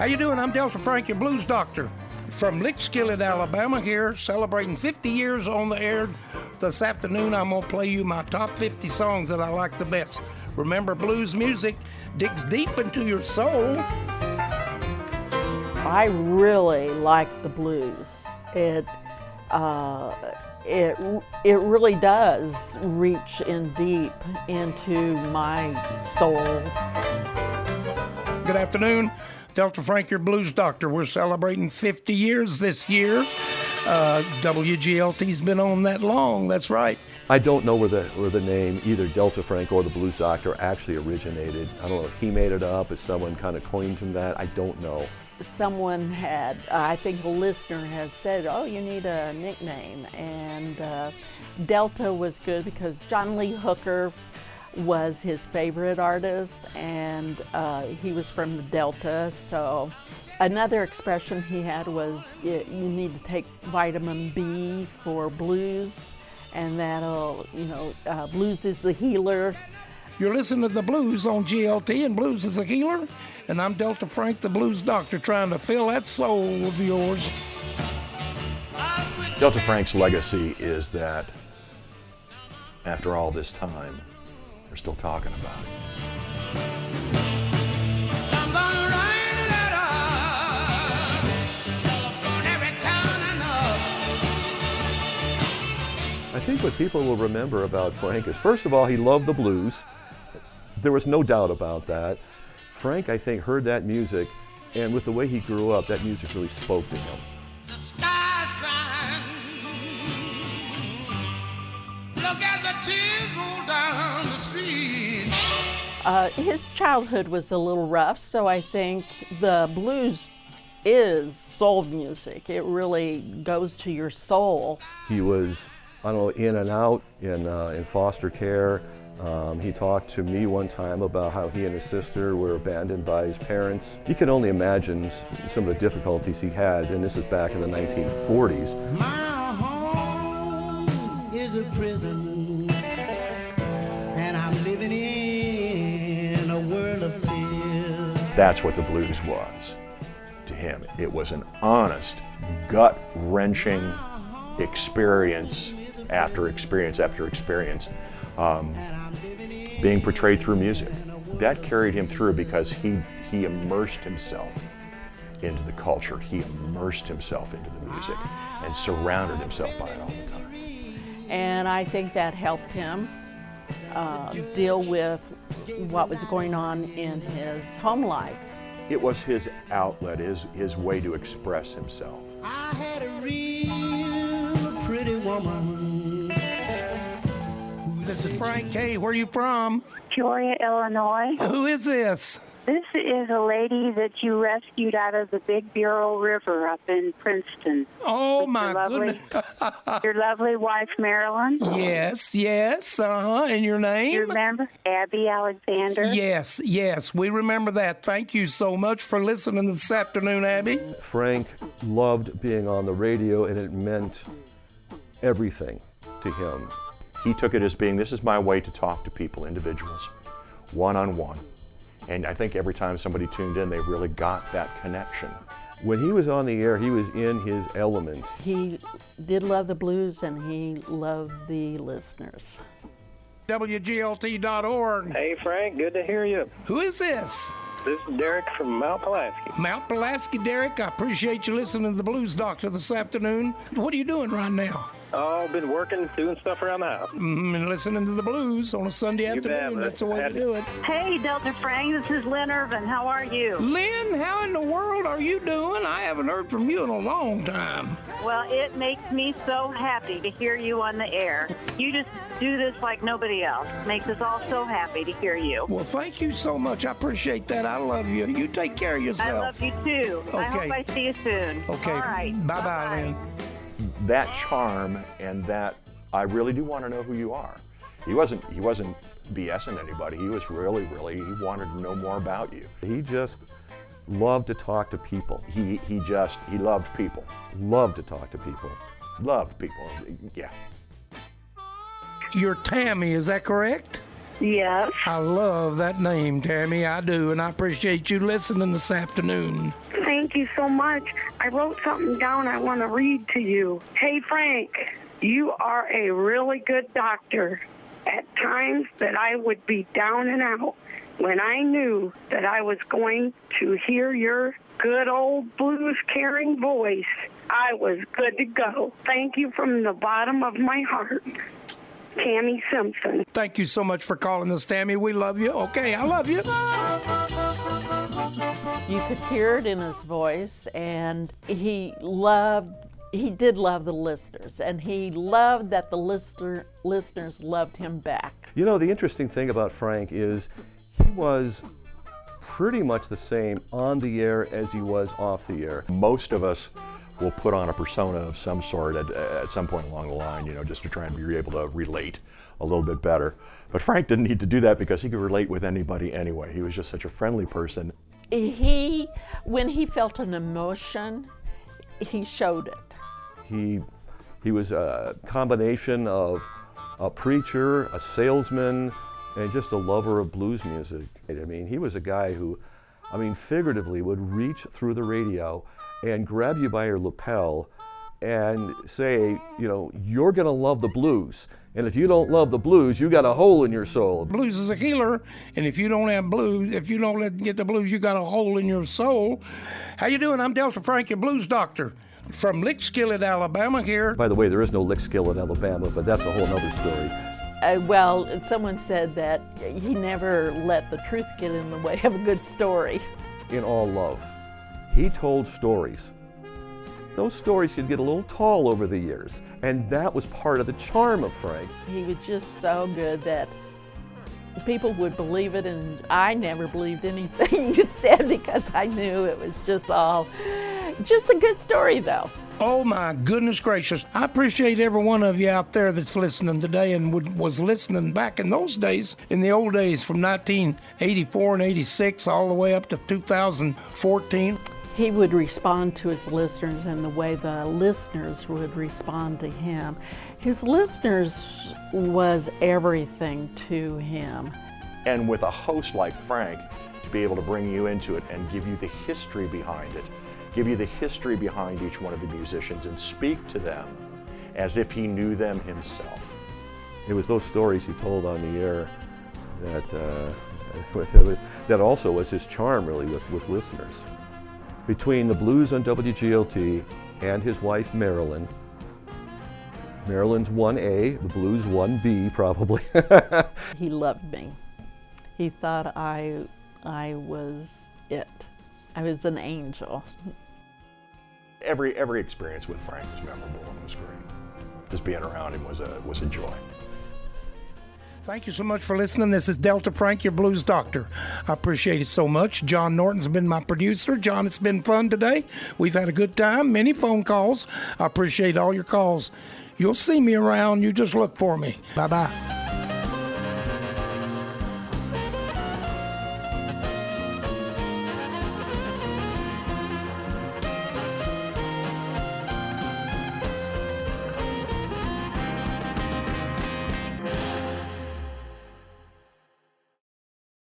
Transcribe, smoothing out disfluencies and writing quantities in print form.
How you doing? I'm Delta Frank, your blues doctor from Lickskillet, Alabama here, celebrating 50 years on the air. This afternoon, I'm going to play you my top 50 songs that I like the best. Remember, blues music digs deep into your soul. I really like the blues. It really does reach in deep into my soul. Good afternoon. Delta Frank, your blues doctor. We're celebrating 50 years this year. WGLT's been on that long, that's right. I don't know where the name, either Delta Frank or the Blues Doctor, actually originated. I don't know if he made it up, if someone kind of coined him that, I don't know. Someone had, I think a listener has said, oh, you need a nickname. And Delta was good because John Lee Hooker was his favorite artist, and he was from the Delta. So another expression he had was, you need to take vitamin B for blues, and that'll, blues is the healer. You're listening to the blues on GLT, and blues is a healer. And I'm Delta Frank, the blues doctor, trying to fill that soul of yours. Delta Frank's legacy is that after all this time, we're still talking about it. I'm gonna write a letter, telephone every town I know. I think what people will remember about Frank is, first of all, he loved the blues. There was no doubt about that. Frank, I think, heard that music, and with the way he grew up, that music really spoke to him. The sky's crying. Look at the tears roll down the street. His childhood was a little rough, so I think the blues is soul music. It really goes to your soul. He was, in and out in foster care. He talked to me one time about how he and his sister were abandoned by his parents. You can only imagine some of the difficulties he had, and this is back in the 1940s. My home is a prison, and I'm living in a world of tears. That's what the blues was to him. It was an honest, gut-wrenching experience after experience after experience. Being portrayed through music. That carried him through because he immersed himself into the culture. He immersed himself into the music and surrounded himself by it all the time. And I think that helped him deal with what was going on in his home life. It was his outlet, his way to express himself. I had a real pretty woman. This is Frank. Hey, where you from? Peoria, Illinois. Who is this? This is a lady that you rescued out of the Big Bureau River up in Princeton. Oh, With my goodness. your lovely wife, Marilyn. Yes, and your name? You remember? Abby Alexander. Yes, we remember that. Thank you so much for listening this afternoon, Abby. Frank loved being on the radio, and it meant everything to him. He took it as being, this is my way to talk to people, individuals, one-on-one. And I think every time somebody tuned in, they really got that connection. When he was on the air, he was in his element. He did love the blues, and he loved the listeners. WGLT.org. Hey, Frank, good to hear you. Who is this? This is Derek from Mount Pulaski. Mount Pulaski, Derek. I appreciate you listening to the Blues Doctor this afternoon. What are you doing right now? Oh, been working, doing stuff around the house. And listening to the blues on a Sunday afternoon. That's the way to do it. Hey, Delta Frank, this is Lynn Irvin. How are you? Lynn, how in the world are you doing? I haven't heard from you in a long time. Well, it makes me so happy to hear you on the air. You just do this like nobody else. Makes us all so happy to hear you. Well, thank you so much. I appreciate that. I love you. You take care of yourself. I love you too. Okay. I hope I see you soon. Okay. All right. Bye-bye, Lynn. That charm and that, I really do want to know who you are. He wasn't BSing anybody. He was really, he wanted to know more about you. He just loved to talk to people. He loved people. Loved to talk to people. Loved people, yeah. You're Tammy, is that correct? Yes. I love that name, Tammy. I do, and I appreciate you listening this afternoon. Thank you so much. I wrote something down I want to read to you. Hey, Frank, you are a really good doctor. At times that I would be down and out, when I knew that I was going to hear your good old blues-carrying voice, I was good to go. Thank you from the bottom of my heart. Tammy Simpson. Thank you so much for calling us, Tammy. We love you. Okay, I love you. You could hear it in his voice, and he did love the listeners, and he loved that the listeners loved him back. You know, the interesting thing about Frank is he was pretty much the same on the air as he was off the air. Most of us will put on a persona of some sort at some point along the line, you know, just to try and be able to relate a little bit better. But Frank didn't need to do that because he could relate with anybody anyway. He was just such a friendly person. When he felt an emotion, he showed it. He was a combination of a preacher, a salesman, and just a lover of blues music. I mean, he was a guy who, I mean, figuratively would reach through the radio and grab you by your lapel and say, you know, you're gonna love the blues. And if you don't love the blues, you got a hole in your soul. Blues is a healer, and if you don't have blues, if you don't get the blues, you got a hole in your soul. How you doing? I'm Delta Frank, your blues doctor from Lickskillet, Alabama here. By the way, there is no Lickskillet, Alabama, but that's a whole other story. Well, someone said that he never let the truth get in the way of a good story. In all love, he told stories. Those stories could get a little tall over the years, and that was part of the charm of Frank. He was just so good that people would believe it, and I never believed anything you said because I knew it was just a good story, though. Oh my goodness gracious. I appreciate every one of you out there that's listening today and was listening back in those days, in the old days from 1984 and 86 all the way up to 2014. He would respond to his listeners in the way the listeners would respond to him. His listeners was everything to him. And with a host like Frank, to be able to bring you into it and give you the history behind it, give you the history behind each one of the musicians and speak to them as if he knew them himself. It was those stories he told on the air that also was his charm, really, with listeners. Between the blues on WGLT and his wife, Marilyn, Marilyn's 1A, the blues 1B, probably. He loved me. He thought I was it. I was an angel. Every experience with Frank was memorable and was great. Just being around him was a joy. Thank you so much for listening. This is Delta Frank, your blues doctor. I appreciate it so much. John Norton's been my producer. John, it's been fun today. We've had a good time, many phone calls. I appreciate all your calls. You'll see me around. You just look for me. Bye-bye.